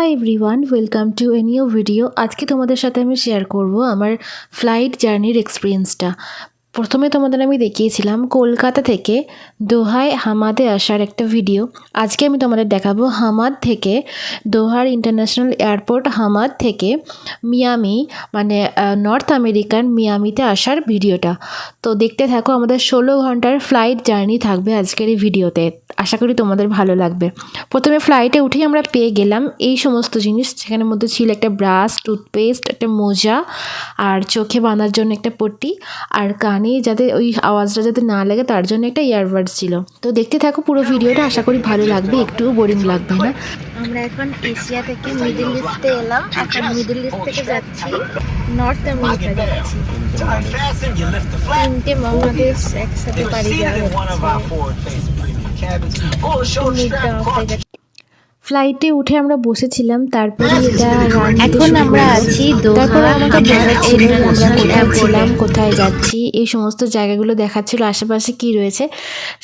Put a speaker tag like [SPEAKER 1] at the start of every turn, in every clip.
[SPEAKER 1] Hi everyone, welcome to a new video. আজকে তোমাদের সাথে আমি শেয়ার করব আমার ফ্লাইট জার্নির এক্সপিরিয়েন্সটা। প্রথমে তোমাদের আমি দেখিয়েছিলাম কলকাতা থেকে দোহায় হামাদে আসার একটা ভিডিও। আজকে আমি তোমাদের দেখাবো হামাদ থেকে দোহার ইন্টারন্যাশনাল এয়ারপোর্ট, হামাদ থেকে মিয়ামি মানে নর্থ আমেরিকান মিয়ামিতে আসার ভিডিওটা। তো দেখতে থাকো, আমাদের 16 ঘন্টার ফ্লাইট জার্নি থাকবে আজকের এই ভিডিওতে। আশা করি তোমাদের ভালো লাগবে। প্রথমে ফ্লাইটে উঠেই আমরা পেয়ে গেলাম এই সমস্ত জিনিস, যেখানের মধ্যে ছিল একটা ব্রাশ, টুথপেস্ট, একটা মোজা, আর চোখে বাঁধার জন্য একটা পট্টি, আর কানে যাতে ওই আওয়াজটা যাতে না লাগে তার জন্য একটা ইয়ারবাডস ছিল। তো দেখতে থাকো পুরো ভিডিওটা, আশা করি ভালো লাগবে, একটুও বোরিং লাগবে না। আমরা এখন এশিয়া থেকে মিডল ইস্টে এলাম, এখন মিডল ইস্ট থেকে যাচ্ছি নর্থ আমেরিকা যাচ্ছি। তিনটে মহাদেশ একসাথে পাড়ি দেওয়া। ফ্লাইটে উঠে আমরা বসেছিলাম, তারপরে এটা এখন আমরা আছি তারপরে আমাকে দেখাচ্ছিল আমরা কোথায় ছিলাম, কোথায় যাচ্ছি, এই সমস্ত জায়গাগুলো দেখাচ্ছিল, আশেপাশে কি রয়েছে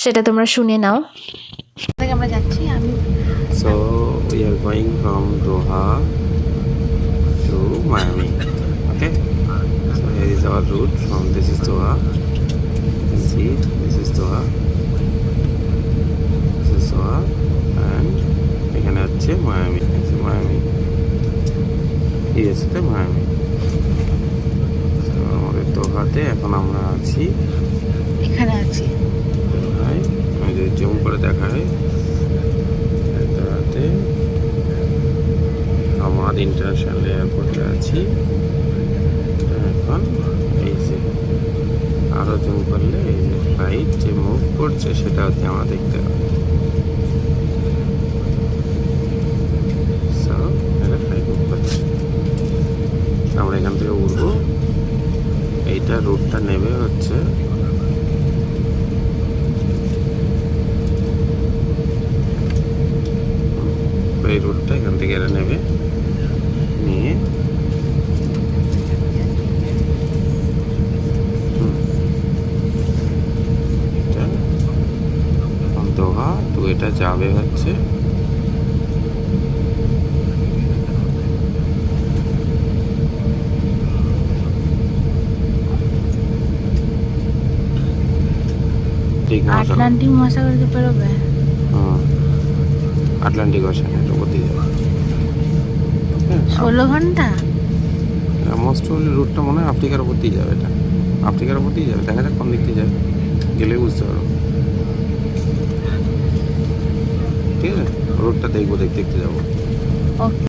[SPEAKER 1] সেটা তোমরা শুনে নাও। আমরা যাচ্ছি
[SPEAKER 2] So we are going from Doha to Miami. Okay. So here is our route from this is Doha. See, this is Doha. This is Doha, and এখানে হচ্ছে মায়ামি। মায়ামি এই হচ্ছে মায়ামি। আমাদের দোহাতে এখন আমরা আছি,
[SPEAKER 1] এখানে আছি।
[SPEAKER 2] আমি যদি জুম করে দেখাই, দোহাতে আমার ইন্টারন্যাশনাল এয়ারপোর্টে আছি এখন। এই যে আরো জুম করলে এই যে ফ্লাইট যে মুভ করছে সেটা হচ্ছে আমরা দেখতে পাবো। আমরা এখান থেকে উঠবো, এইটা রুটটা নেবে হচ্ছে এই রুটটা এখান থেকে এরা নেবে, নিয়ে দোহা তো এটা যাবে হচ্ছে
[SPEAKER 1] আটলান্টিক মহাসাগরকে পেরোবে।
[SPEAKER 2] আটলান্টিক ওশান এটা বলতে যাবে
[SPEAKER 1] 16 ঘন্টা।
[SPEAKER 2] মোস্ট প্রবাবলি রুটটা মনে হয় আফ্রিকার উপর দিয়ে যাবে, এটা আফ্রিকার উপর দিয়ে যাবে। দেখা যাক কোন দিক দিয়ে যাবে, গেলে বুঝতে পারবো। ঠিক আছে, রুটটা দেখবো, দেখতে দেখতে যাবো।